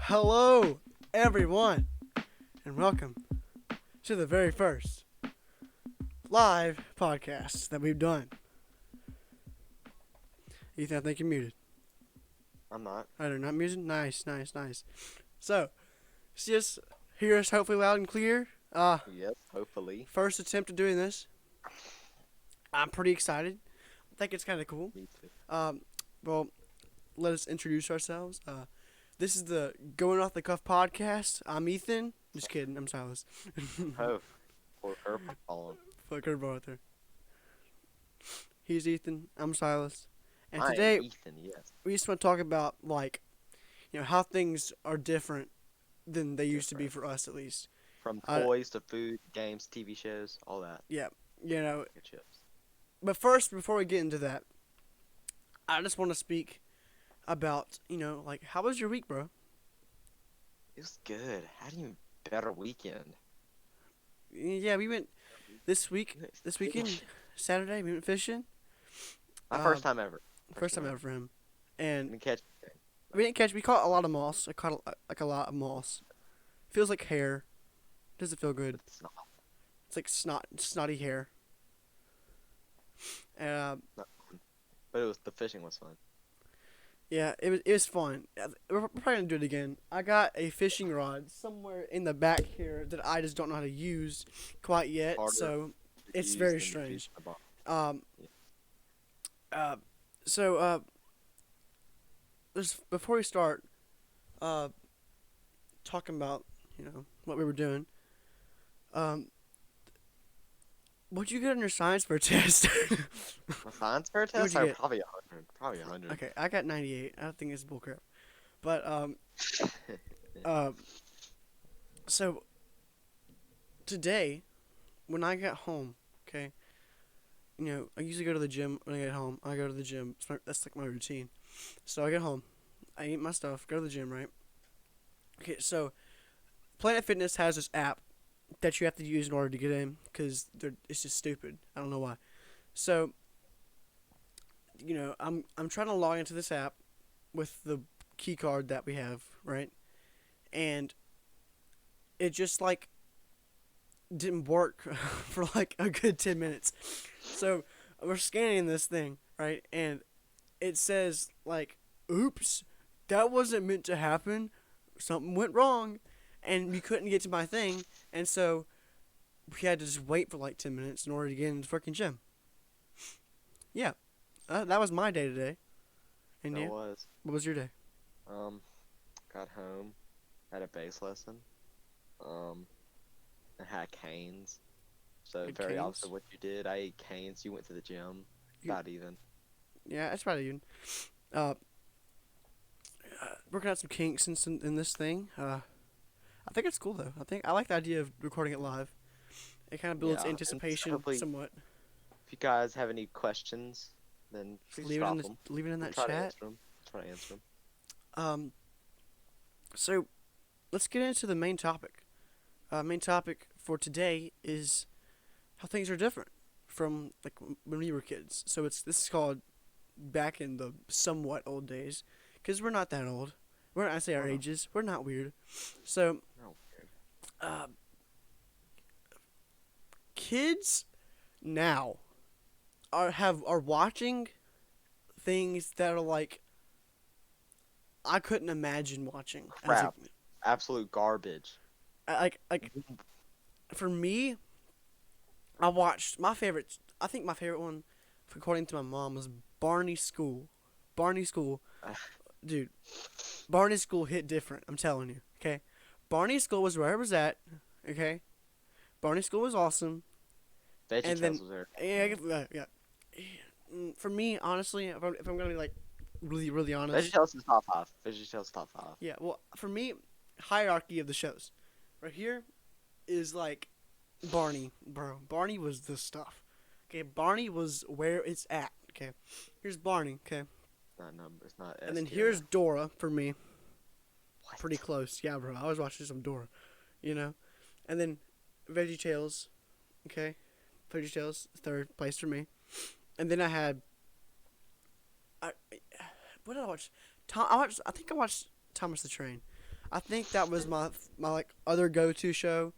Hello, everyone, and welcome to the very first live podcast that we've done. Ethan, I think you're muted. I'm not. I do not muted. Nice. So, just hear us hopefully loud and clear. Yes, hopefully. First attempt at doing this. I'm pretty excited. I think it's kind of cool. Me too. Um, well, let us introduce ourselves. This is the Going Off the Cuff podcast. I'm Ethan. Just kidding. I'm Silas. Oh, poor curve falling. Fuck curveball out there. He's Ethan. I'm Silas. And I am today Ethan, yes. we just want to talk about how things are different than they used to be for us, at least. From Uh, toys to food, games, TV shows, all that. Yeah, you know. Good chips. But first, before we get into that, I just want to speak about how was your week, bro? It was good. Had an even better weekend. Yeah, we went this weekend, Saturday. We went fishing. My Uh, first time ever. First time ever for him, and Didn't catch anything. we didn't catch. We caught a lot of moss. I caught a lot of moss. Feels like hair. Doesn't feel good. It's not. It's like snotty hair. Not fun. But the fishing was fun. Yeah, it was fun. We're probably gonna do it again. I got a fishing rod somewhere in the back here that I just don't know how to use quite yet. Harder So to it's use very than to strange. use the ball. Um, Yeah. so before we start, talking about what we were doing. What'd you get on your science fair test? My science fair What'd test? you I get? probably 100. Probably 100. Okay, I got 98. I don't think it's bullcrap. But uh, so today, when I get home, okay, I usually go to the gym when I get home. I go to the gym. That's like my routine. So I get home, I eat my stuff, go to the gym, right? Okay, so Planet Fitness has this app that you have to use in order to get in because it's just stupid. I don't know why. So, I'm trying to log into this app with the key card that we have, right? And it just didn't work for like a good 10 minutes. So, we're scanning this thing, right? And it says oops, that wasn't meant to happen. Something went wrong. And we couldn't get to my thing. And so we had to just wait for like 10 minutes in order to get into the freaking gym. Yeah. That was my day today. And It you? was. What was your day? Got home, had a bass lesson. I had canes. So Had very canes? opposite of what you did. I ate canes. You went to the gym. You- About even. Yeah, that's probably even. Working out some kinks in this thing. I think it's cool though. I like the idea of recording it live. It kind of builds Yeah, and anticipation hopefully, somewhat. if you guys have any questions, then Just please leave it drop in them. leave it in We'll that try to chat. answer them. Try to answer them. So let's get into the main topic. Main topic for today is how things are different from when we were kids. So this is called back in the somewhat old days, because we're not that old. We're not, I say our We're not. ages. We're not weird. So No. uh, kids now are watching things that are like I couldn't imagine watching Crap. Absolute garbage. like for me, I watched my favorite. I think my favorite one, according to my mom, was Barney School. Barney School, dude. Barney School hit different. I'm telling you. Okay, Barney School was where I was at. Okay, Barney School was awesome. And then VeggieTales was there. yeah. For me, honestly, if I'm gonna be really honest, VeggieTales is top 5. VeggieTales top 5. yeah. Well, for me, hierarchy of the shows. Right here is Barney, bro. Barney was the stuff. Okay, Barney was where it's at. Okay, here's Barney. Okay, It's not S and then tier. here's Dora for me. What? Pretty close. Yeah, bro. I was watching some Dora, and then VeggieTales. Okay, VeggieTales third place for me, and then I had. What did I watch? I think I watched Thomas the Train. I think that was my like other go-to show.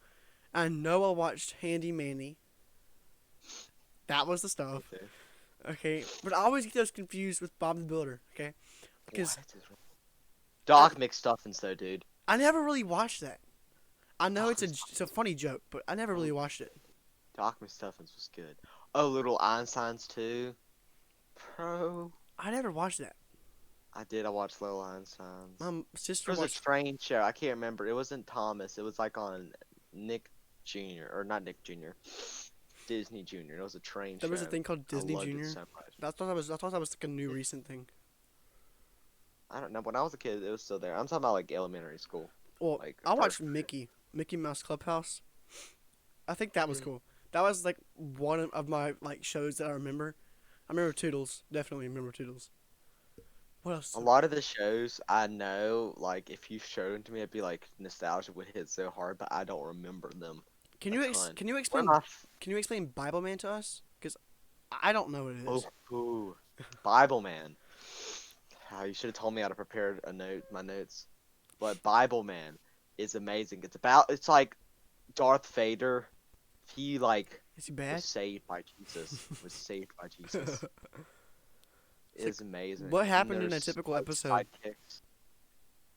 I know I watched Handy Manny. That was the stuff. Okay. Okay, but I always get those confused with Bob the Builder. Okay, What because is wrong? I Doc McStuffins though, dude. I never really watched that. I know Doc it's a McStuffins. funny joke, but I never really watched it. Doc McStuffins was good. Oh, Little Einsteins too. Bro. I never watched that. I did. I watched Little Einsteins. My It sister was a watched. train show. I can't remember. It wasn't Thomas. It was like on Nick Jr. or not Nick Jr. Disney Jr. It was a train There show. was a thing called I Disney loved it Junior. so much. I thought that was like a new recent thing. I don't know. When I was a kid, it was still there. I'm talking about like elementary school, Well, like I watched first grade. Mickey Mouse Clubhouse. I think that was Mm. cool. That was like one of my like shows that I remember. I remember Toodles. Definitely remember Toodles. What else? A lot of the shows I know, like if you showed them to me, I'd be like nostalgia would hit so hard, but I don't remember them Can a you ton. can you One of explain my can you explain Bible Man to us? Because I don't know what it oh, is. ooh, Bible Man. You should have told me how to prepare my notes. But Bible Man is amazing. It's like Darth Vader. He like Is he was bad? saved by Jesus. Was saved by Jesus. It It's like, is amazing. what And happened in a there's typical like episode? sidekicks.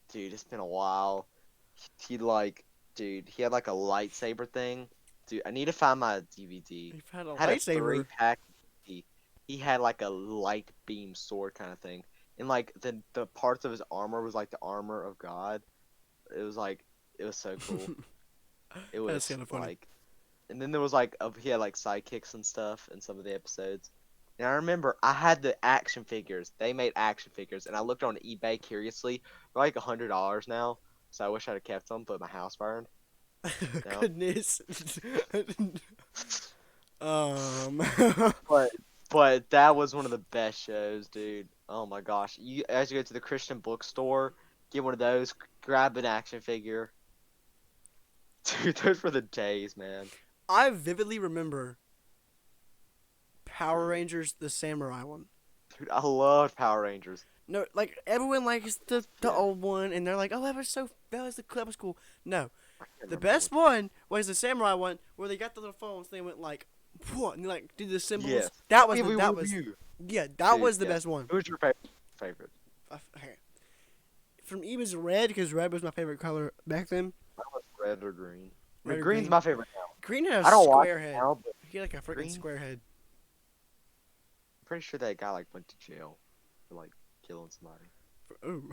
Dude, it's been a while. He like, dude, he had like a lightsaber thing. Dude, I need to find my DVD. You've had a Had a lightsaber. 3-pack. He had like a light beam sword kind of thing, and like the parts of his armor was like the armor of God. It was like it was so cool. It That's was kind of funny. like, and then there was like he had like sidekicks and stuff in some of the episodes. And I remember I had the action figures. They made action figures, and I looked on eBay curiously. They're like $100 now. So I wish I'd have kept them, but my house burned. No. Goodness. um. But but that was one of the best shows, dude. Oh my gosh. You as you go to the Christian bookstore, get one of those, grab an action figure. Dude, those were the days, man. I vividly remember Power Rangers, the Samurai one. Dude, I loved Power Rangers. No, like everyone likes the Yeah. old one, and they're like, "Oh, that was cool." No, I can't the remember best which. one was the Samurai one, where they got the little phones. They went like, "Whoa," and they like did the symbols. Yes. That was You. yeah, that Dude, was the yeah. best one. Who was your favorite? Okay. From E was red because red was my favorite color back then. That was red or green. I Red mean, or green's green. my favorite now. Green had a I don't watch square it head. now, but He had like a freaking green. square head. I'm pretty sure that guy like went to jail for like killing somebody. Oh,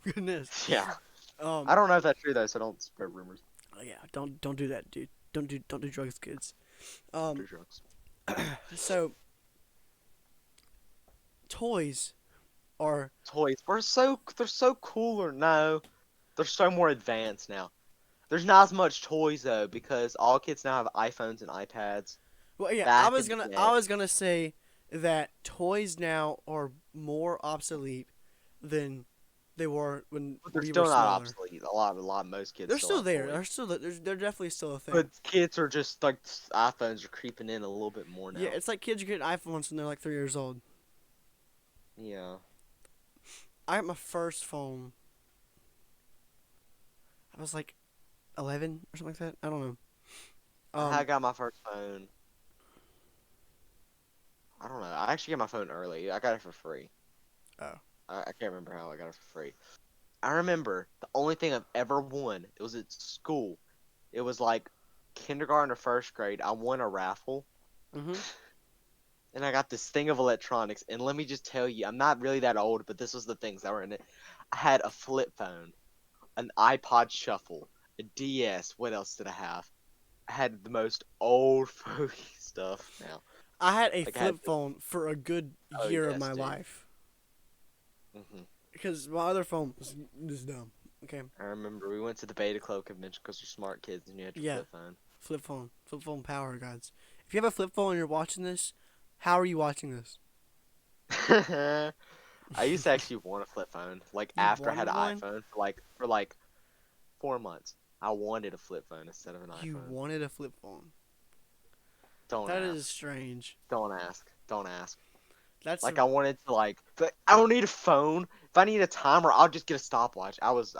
goodness. Yeah. Um. I don't know if that's true though, so don't spread rumors. Oh, yeah. Don't do that, dude. Don't do drugs, kids. Do drugs. So toys are Toys. They're so cooler. No, they're so more advanced now. There's not as much toys though because all kids now have iPhones and iPads. well, yeah. Back in the day, I was gonna say that toys now are more obsolete than they were when but they're we still were not smaller. obsolete. A lot. Most kids They're still still have there. toys. They're definitely still a thing. But kids are just like iPhones are creeping in a little bit more now. Yeah, it's like kids are getting iPhones when they're like 3 years old. Yeah. I got my first phone. I was like 11 or something like that. I don't know. I got my first phone. I don't know. I actually got my phone early. I got it for free. Oh. I can't remember how I got it for free. I remember the only thing I've ever won. It was at school. It was like kindergarten or first grade. I won a raffle, Mhm. and I got this thing of electronics. And let me just tell you, I'm not really that old, but this was the things that were in it. I had a flip phone, an iPod Shuffle, a DS. What else did I have? I had the most old fogey stuff now. I had a Like, I had flip phone for a good Oh, year of yes, my dude. life hmm because my other phone was dumb. Okay, I remember we went to the Beta Club convention because we're smart kids and you had your Yeah. flip phone. flip phone power, gods. If you have a flip phone and you're watching this, how are you watching this? I used to actually want a flip phone. Like You after I had an wanted iPhone for like 4 months, I wanted a flip phone instead of an You iPhone. wanted a flip phone. Don't That ask. is strange. Don't ask. Don't ask. That's Like I wanted to like I don't need a phone. If I need a timer, I'll just get a stopwatch. I was.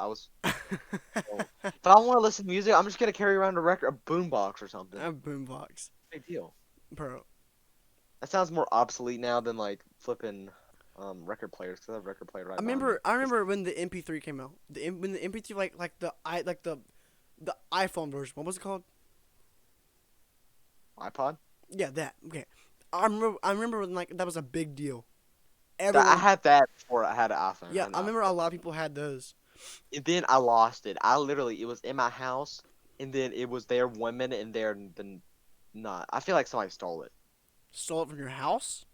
If I want to listen to music, I'm just gonna carry around a boombox or something. A boombox, Big deal. bro. That sounds more obsolete now than like flipping record players. Cause I have a record player right I behind me. remember. I remember when the MP3 came out. When the MP3 the iPhone version. What was it called? iPod. Yeah, that. Okay. I remember when like that was a big deal. I Everyone. had that before I had an iPhone. Yeah, I remember a lot of people had those. And then I lost it. It was in my house, and then it was there 1 minute, and there then not. I feel like somebody stole it. Stole it from your house.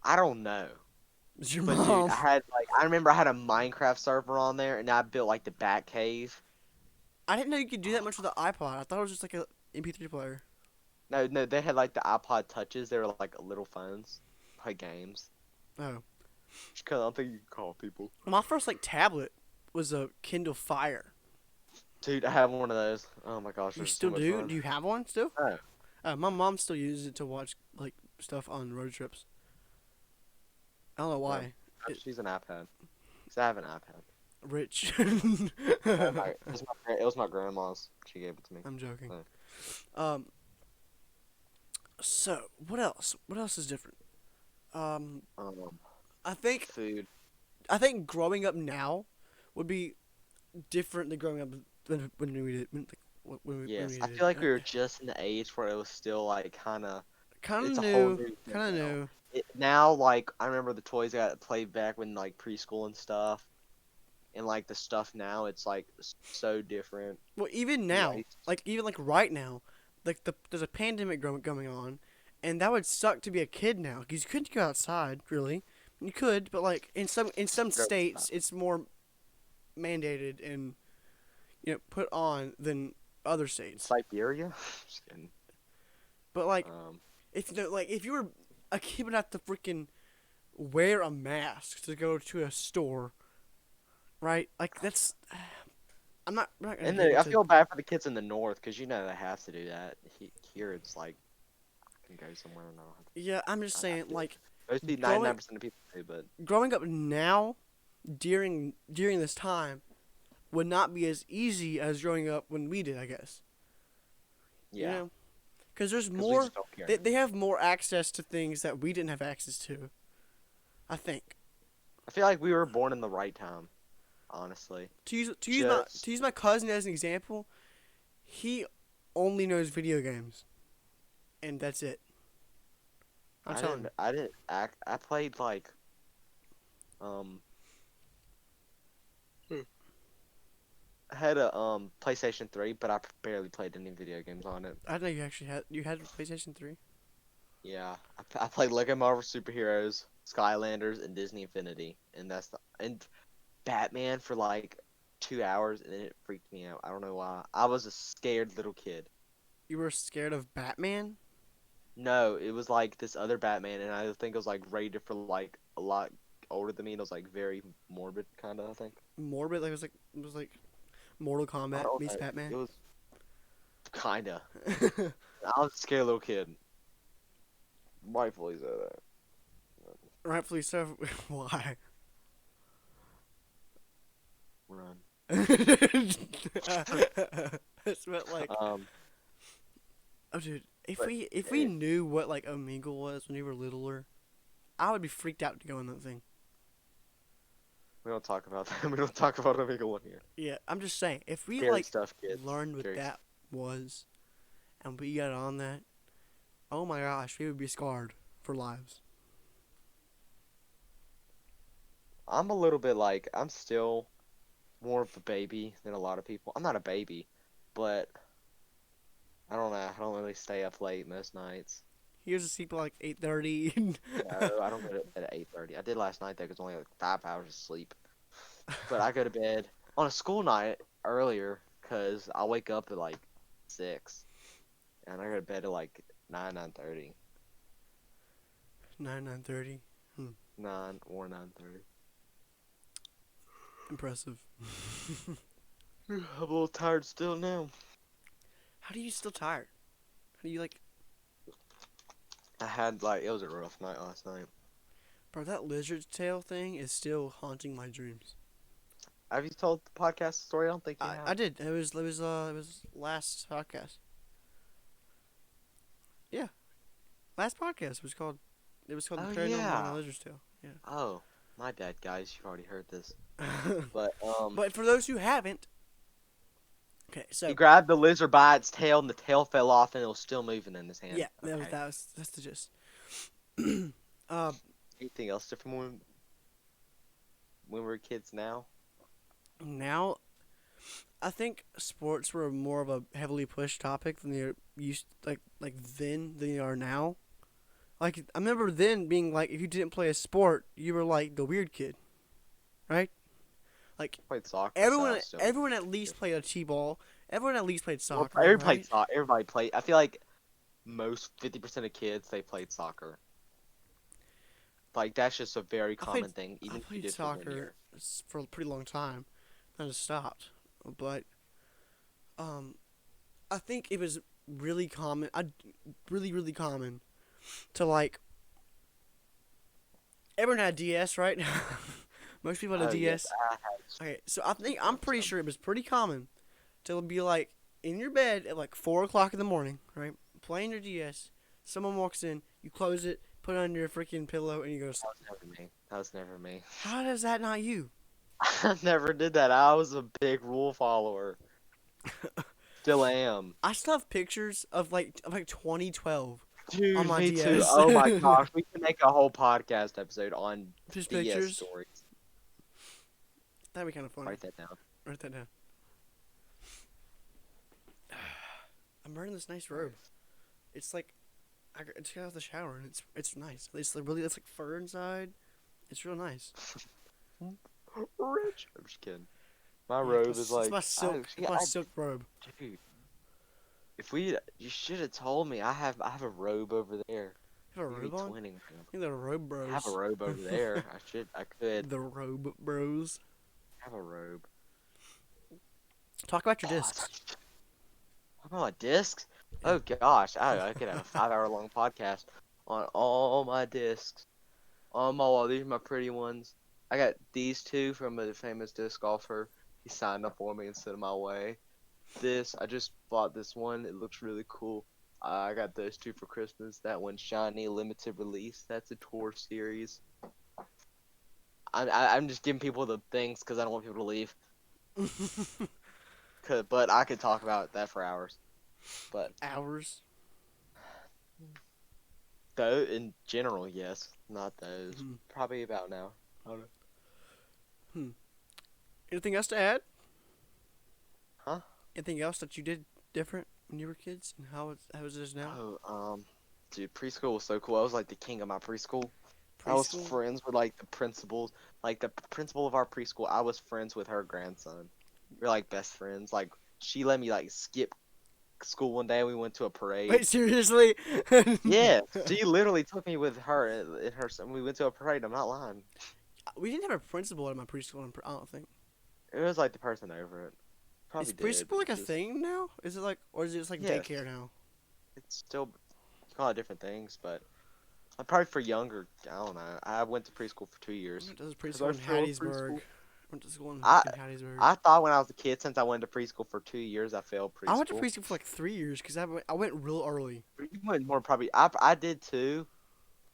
I don't know. It's your But dude, mom. I remember I had a Minecraft server on there, and I built like the Bat Cave. I didn't know you could do that much with the iPod. I thought it was just like a MP3 player. No, no, they had like the iPod Touches. They were like little phones, play games. Oh. Cause I don't think you can call people. My first like tablet was a Kindle Fire. Dude, I have one of those. Oh my gosh, You they're so still much do? fun. Do you have one still? No. My mom still uses it to watch like stuff on road trips. I don't know why. She's an iPad. Cause I have an iPad. Rich. It was my grandma's. She gave it to me. I'm joking. Oh. So what else? What else is different? Um, Um, I think food. growing up now would be different than growing up when we did. When Yes, we I did. feel like we were just in the age where it was still like Kind it's of a whole new. new thing Kind of now. new. Now, like I remember the toys I got played back when like preschool and stuff, and like the stuff now, it's like so different. Well, even Yeah, now, like even like right now, like there's a pandemic going on, and that would suck to be a kid now because you couldn't go outside really. You could, but like in some states, it's more mandated and put on than other states. Siberia. Just kidding. But like Um, if you were a kid would have to freaking wear a mask to go to a store, right? Like that's I'm not gonna and be able I to. feel bad for the kids in the north because they have to do that. Here it's like can go somewhere and not. Yeah, I'm just Not have saying to. like Mostly growing 99% of people do, but growing up now during this time would not be as easy as growing up when we did, I guess. yeah, Because there's because we more. just don't care. They have more access to things that we didn't have access to. I think. I feel like we were born in the right time, honestly. To use my cousin as an example, he only knows video games, and that's it. I'm telling you. I didn't act. I played like, um, I had a PlayStation 3, but I barely played any video games on it. I didn't know you had a PlayStation 3. Yeah, I played Lego Marvel Superheroes, Skylanders, and Disney Infinity, and Batman for like 2 hours, and then it freaked me out. I don't know why. I was a scared little kid. You were scared of Batman? No, it was like this other Batman, and I think it was like rated for like a lot older than me. And it was like very morbid, kind of. I think. Morbid? Like it was like Mortal I Kombat don't meets know. Batman. It was kinda. I was a scared little kid. Rightfully so. Rightfully so. Why? Run. It's meant like, Um, oh dude, if but we knew what like Omegle was when we were littler, I would be freaked out to go in that thing. we don't talk about that. We don't talk about Omega One here. Yeah, I'm just saying, if we Scary like stuff, kids. learned what Scary that was, and we got on that, oh my gosh, we would be scarred for lives. I'm a little bit like I'm still more of a baby than a lot of people. I'm not a baby, but I don't know. I don't really stay up late most nights. Here's a sleep at like 8:30. No, I don't go to bed at 8:30. I did last night though, 'cause only like 5 hours of sleep. But I go to bed on a school night earlier, 'cause I wake up at like 6, and I go to bed at like 9:30, 9:30. 9 or 9:30. Impressive. I'm a little tired still now. How do you still tired? How do you like? I had like it was a rough night last night. Bro, that lizard's tail thing is still haunting my dreams. Have you told the podcast story? I don't think you I have. did. It was last podcast. Yeah, last podcast was called. It was called Oh the Paranormal and the yeah. Lizard's Tail. Oh, my bad, guys. You've already heard this. Yeah. But But for those who haven't, okay, he so grabbed the lizard by its tail, and the tail fell off, and it was still moving in his hand. yeah, Okay. that's the gist. uh, Anything else different when we were kids now? now I think sports were more of a heavily pushed topic than they used like then than they are now. Like I remember then being like, if you didn't play a sport, you were like the weird kid, right? Like Played soccer. everyone, so still. everyone at least played a t-ball. Everyone at least played Well, soccer, everybody right? played soccer. Everybody played. I feel like most 50% of kids they played soccer. Like that's just a very I played, common thing, I even if you played did for 1 soccer year. for a pretty long time, then it stopped. But I think it was really common. Really common to like. Everyone had DS, right? Most people had a Oh yes, DS. I had. Okay, so I'm pretty sure it was pretty common to be like in your bed at like 4 o'clock in the morning, right? Playing your DS. Someone walks in, you close it, put it on your freaking pillow, and you go to sleep. That was never me. That was never me. How does that not you? I never did that. I was a big rule follower. Still am. I still have pictures of like 2012 on Dude, my me too. DS. Oh my gosh, we can make a whole podcast episode on Just DS pictures. stories. That'd be kind of funny. Write that down. Write that down. I'm wearing this nice robe. It's like I just got out of the shower and it's nice. It's like really, it's like fur inside. It's real nice. Rich. I'm just kidding. My Yeah, robe it's is my- like. it's my silk. Oh, It's my silk robe. dude. If you should have told me. I have a robe over there. You have a You'd robe be on? twinning right now. I think they're robe bros. I have a robe over there. I could The robe bros. have a robe. Talk about your Oh, discs. Talk about discs. Oh gosh, I could have a 5 hour long podcast on all my discs. On my wall, these are my pretty ones. I got these two from a famous disc golfer. He signed up for me and sent them my way. This, I just bought this one. It looks really cool. I got those two for Christmas. That one's shiny, limited release. That's a tour series. I'm just giving people the things because I don't want people to leave. But I could talk about that for hours. But Hours. though, in general, yes, not those. Mhm. Probably about now. I don't know. Anything else to add? Huh? Anything else that you did different when you were kids and how it is now? Oh, dude, preschool was so cool. I was like the king of my preschool. I was Preschool? friends with like the principals, like the principal of our preschool. I was friends with her grandson. We were like best friends. Like she let me like skip school one day. We went to a parade. Wait, seriously? Yeah, she literally took me with her in her. We went to a parade. I'm not lying. We didn't have a principal at my preschool. I don't think. It was like the person over it. Probably Is did. preschool like a just- thing now? Is it like, or is it just like Yes. daycare now? It's still you call it different things, but probably for younger. I don't know. I went to preschool for 2 I years. went to I preschool in still in Hattiesburg. preschool. Went to school in I- Hattiesburg. I thought when I was a kid, since I went to preschool for 2 years, I failed preschool. I went to preschool for like 3 years because I went real early. You went more probably. I did too,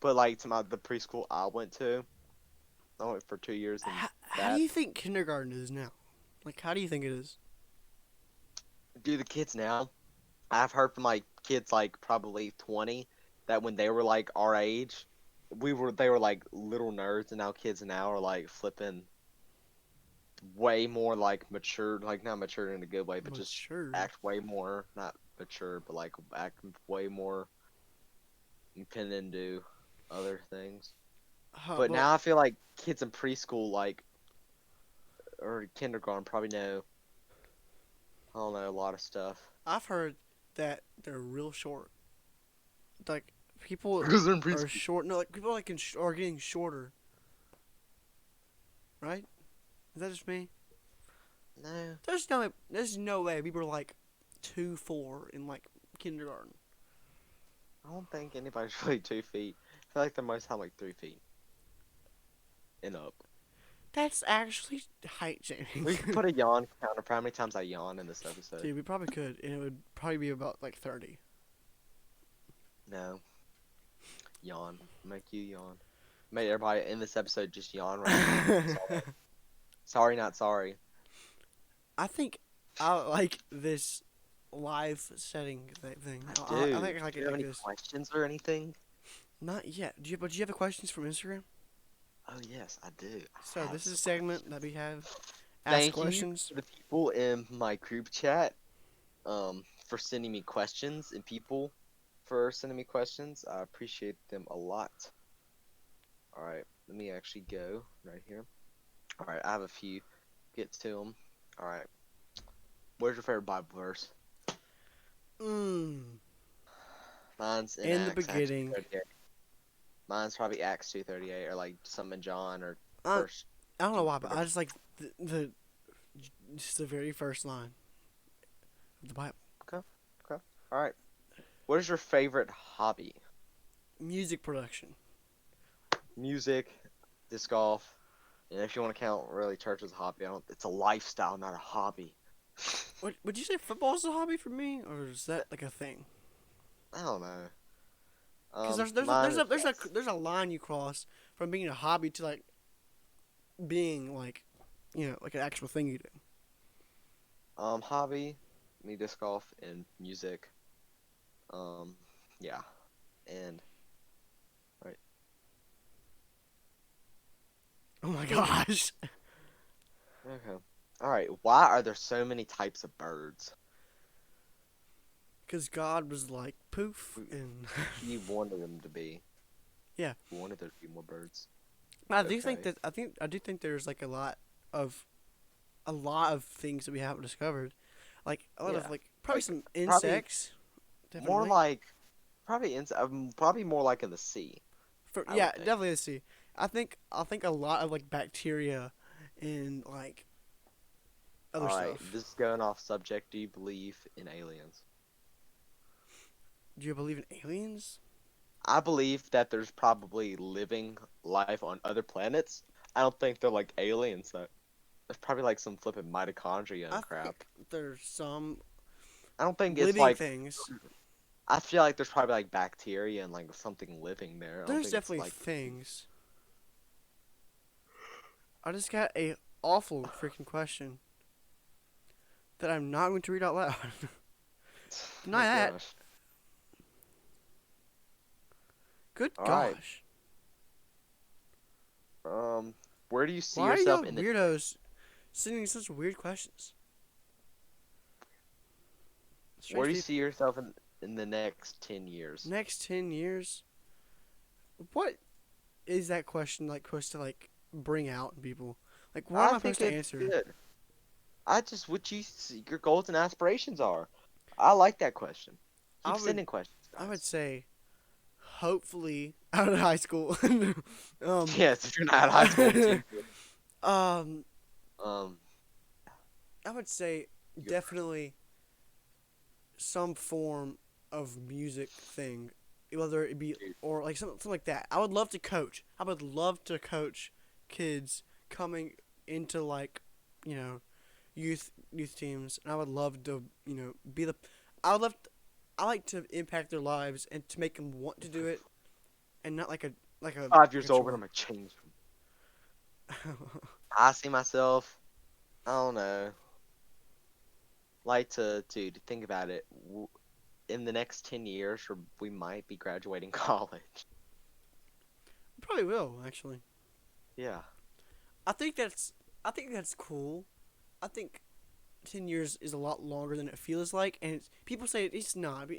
but like to the preschool I went to, I went for 2 years. And How do you think kindergarten is now? Like, how do you think it is? do the kids now? I've heard from like kids like probably 20 that when they were like our age, they were like little nerds, and now kids now are like flipping way more like mature, like not mature in a good way, but just Sure. act way more not mature, but like act way more independent and do other things. But now I feel like kids in preschool, like, or kindergarten, probably know, I don't know, a lot of stuff. I've heard that they're real short. Like people Because they're in are preschool. short. No, like people like are getting shorter. Right? Is that just me? No. There's no way people are like 2'4" in like kindergarten. I don't think anybody's really 2 feet. I feel like the most time like 3 feet. and up. That's actually height shaming. We could put a yawn counter for how many times I yawn in this episode. Dude, we probably could, and it would probably be about like 30. No. Yawn. Make you yawn. Make everybody in this episode just yawn right now. Sorry. Sorry, not sorry. I think I like this live setting thing. I Dude, think I like do it you have like any this. questions or anything? Not yet. But do you have questions from Instagram? Oh, yes, I do. I So have this is a some segment questions. that we have ask Thank you questions. to the people in my group chat for sending me questions and people for sending me questions. I appreciate them a lot. All right, let me actually go right here. All right, I have a few. Get to them. All right. Where's your favorite Bible verse? Mm. Mine's in In the Acts beginning, 2:38. Mine's probably Acts 2:38 or like some in John or I first I don't know why, but whatever. I just like the just the very first line of the Bible. Okay. Okay. All right. What is your favorite hobby? Music production. Music, disc golf, and if you want to count really church as a hobby, I don't. It's a lifestyle, not a hobby. What would you say? Football is a hobby for me, or is that like a thing? I don't know. Because Mine is yes. there's a line you cross from being a hobby to like being like, like an actual thing you do. Hobby, me disc golf and music. Um, yeah, and right. Oh my gosh. Okay. All right. Why are there so many types of birds? Because God was like poof, We- and He wanted them to be. yeah, He wanted there to be more birds. I Okay. do think there's like of a lot of things that we haven't discovered, like a lot of Yeah. like probably Like some probably insects, more definitely. like probably more like in the sea. I Yeah, would think. definitely. Let's see. I think a lot of like bacteria and like other All right. stuff. This is going off subject. Do you believe in aliens? Do you believe in aliens? I believe that there's probably living life on other planets. I don't think they're like aliens though. There's probably like some flipping mitochondria I and crap. think there's some I don't think it's living like. things. I feel like there's probably like bacteria and like something living there. I don't There's think it's definitely like. things. I just got a awful freaking question that I'm not going to read out loud. Oh Deny that. gosh. Good All right. gosh. Um, where do you see Why are yourself y'all in the weirdos sending such weird questions? Where Strange do you people. see yourself in the next 10 years? Next 10 years? What is that question like supposed to like bring out in people? Like, what am I I supposed think to it's answer? good. I just what you see, your goals and aspirations are. I like that question. I Keep would sending questions, I would guys. say hopefully out of high school. um Yes, if you're not high school in 10 years. um Um, I would say you're definitely some form of music thing, whether it be dude. or like something like that. I would love to coach. I would love to coach kids coming into like, you know, youth teams, and I would love to be the. I would love. I like to impact their lives and to make them want to do it, and not Five like a years old, and I'm chore. gonna change them. I see myself. I don't know. Like to, dude. Think about it. In the next 10 years, we might be graduating college. Probably will actually. Yeah. I think that's I think that's cool. I think 10 years is a lot longer than it feels like, and people say it's not. But,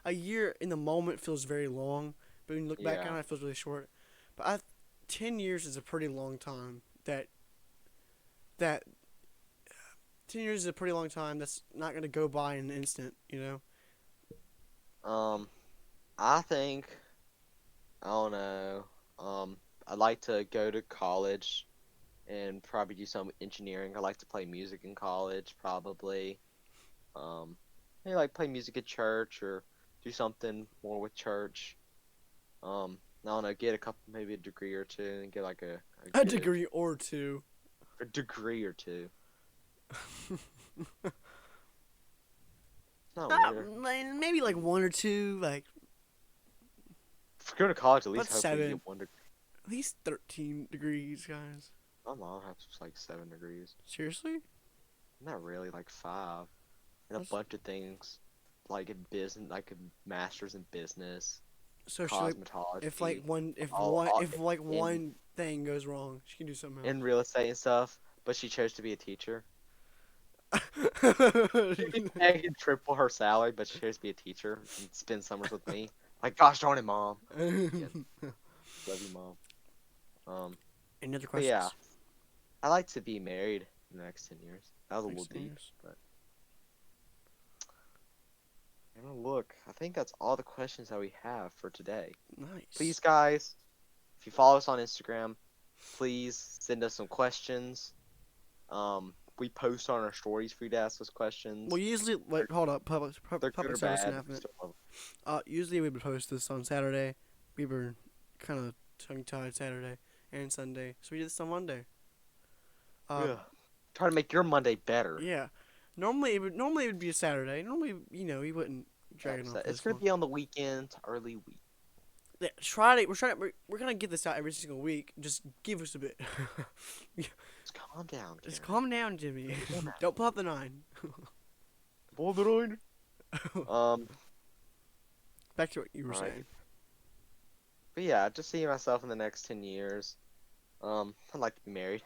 a year in the moment feels very long, but when you look back Yeah. on it, it feels really short. But 10 years is a pretty long time. That 10 years is a pretty long time. That's not gonna go by in an instant. Um, I think I don't know. I'd like to go to college and probably do some engineering. I like to play music in college, probably. Um, maybe like play music at church or do something more with church. Um, No, no, get a couple, maybe a degree or two, and get like a A good degree or two. a degree or two. It's not weird. Maybe like one or two, like If you're going to college, at but least hopefully you 7. get one degree. At least 13 degrees, guys. My mom has like 7 degrees. Seriously? Not really, like 5, and a That's- bunch of things, like in business, like a master's in business, So she like cosmetology, if like one if all- one all- if like in one thing goes wrong, she can do something in real estate and stuff. But she chose to be a teacher. She'd be else. making triple her salary, but she chose to be a teacher and spend summers with me. Like, gosh darn it, mom. Love you, mom. Any other But questions? yeah, I like to be married in the next 10 years. That was a Next little deep, years. but. I'm gonna look. I think that's all the questions that we have for today. Nice. Please, guys, if you follow us on Instagram, please send us some questions. We post on our stories for you to ask us questions. Well, usually, like, hold up, public They're good or public service bad. we announcement. still love Usually we would post this on Saturday. We were kind of tongue-tied Saturday and Sunday, so we did this on Monday. them. Yeah. Try to make your Monday better. Yeah. Normally it would be a Saturday. Normally, we wouldn't drag it on for It's this gonna one. be on the weekend, early week. Yeah, try to. We're gonna get this out every single week. Just give us a bit. Just calm down. Just Karen. calm down, Jimmy. Calm down. Don't pull up the 9. Borderline. Back to what you were Right. saying. But yeah, just seeing myself in the next 10 years. I'd like to be married.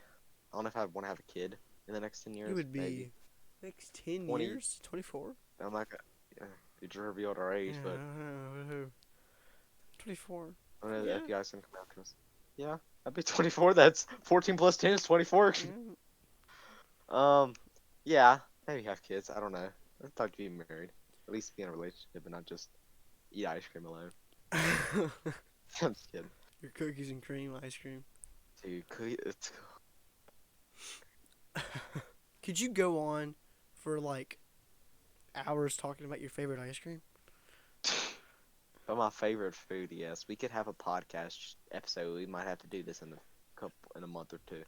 I don't know if I want to have a kid in the next 10 years. You would be maybe. next 10 20. years, 24. I'm not gonna. Yeah, you just revealed our age, Yeah, but I don't know. 24. I don't know Yeah. if you guys can come out to us. Yeah, I'd be 24. That's 14 plus 10 is 24. Yeah. Yeah, maybe have kids. I don't know. I'd like to be married. At least be in a relationship and not just eat ice cream alone. I'm just kidding. Your cookies and cream ice cream. Dude, it's Could you go on for like hours talking about your favorite ice cream? but my favorite food. Yes, we could have a podcast episode. We might have to do this in a month or two.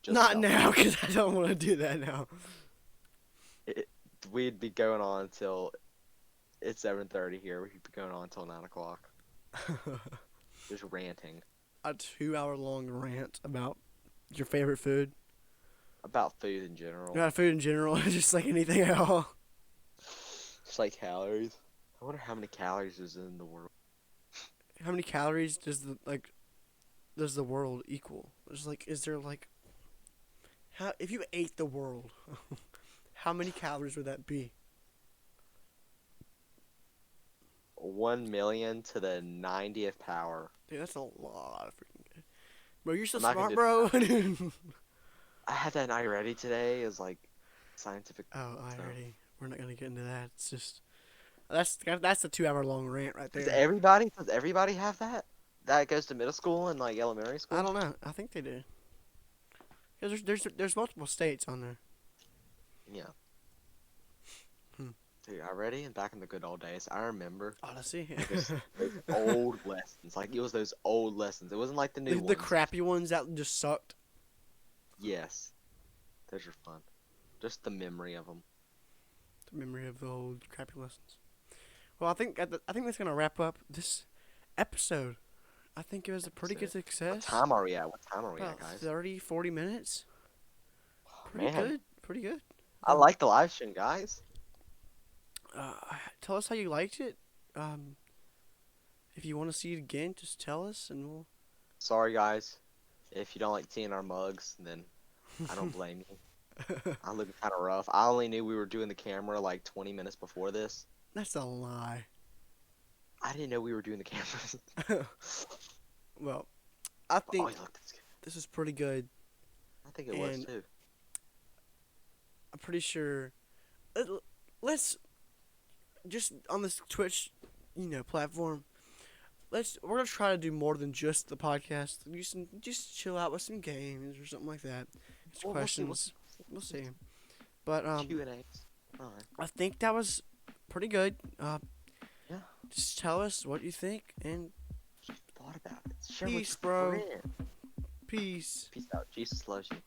Just Not about- now, because I don't want to do that now. We'd be going on until it's 7:30 here. We'd be going on until 9 o'clock. Just ranting A 2-hour long rant about your favorite food. about food in general. About food in general, just like anything else. Just like calories. I wonder how many calories is in the world. How many calories does the world equal? Is there like how if you ate the world, how many calories would that be? 1 million to the 90th power. Dude, that's a lot of freaking good. Bro, you're so I'm not smart, gonna bro. I had that night ready today. Is like scientific. Oh, I So- already. We're not gonna get into that. It's just that's a 2-hour long rant right Does there. everybody have that? That goes to middle school and like elementary school. I don't know. I think they do. Cause there's multiple states on there. Yeah. Hmm. Dude, I ready and back in the good old days. I remember Odyssey. those old lessons. Like it was those old lessons. It wasn't like the new the ones. crappy ones that just sucked. Yes. Those are fun. Just the memory of them. The memory of the old crappy lessons. Well, I think that's gonna wrap up this episode. I think it was a pretty good What success. time are we at? What time are we About at, guys? 30, 40 minutes. Pretty Man, good. Pretty good. I like the live stream, guys. Tell us how you liked it. If you want to see it again, just tell us, and we'll. Sorry, guys. If you don't like seeing our mugs, then I don't blame you. I'm looking kind of rough. I only knew we were doing the camera like 20 minutes before this. That's a lie. I didn't know we were doing the cameras. Well, I Oh, think you look this good. this is pretty good. I think it was And- too. I'm pretty sure. Let's just on this Twitch, platform. We're gonna try to do more than just the podcast. Just chill out with some games or something like that. Just Well, we'll see, questions. We'll see. But Q&As. Alright. I think that was pretty good. Yeah. Just tell us what you think and Thought about it. Share with Peace, your bro. friend. Peace. Peace out. Jesus loves you.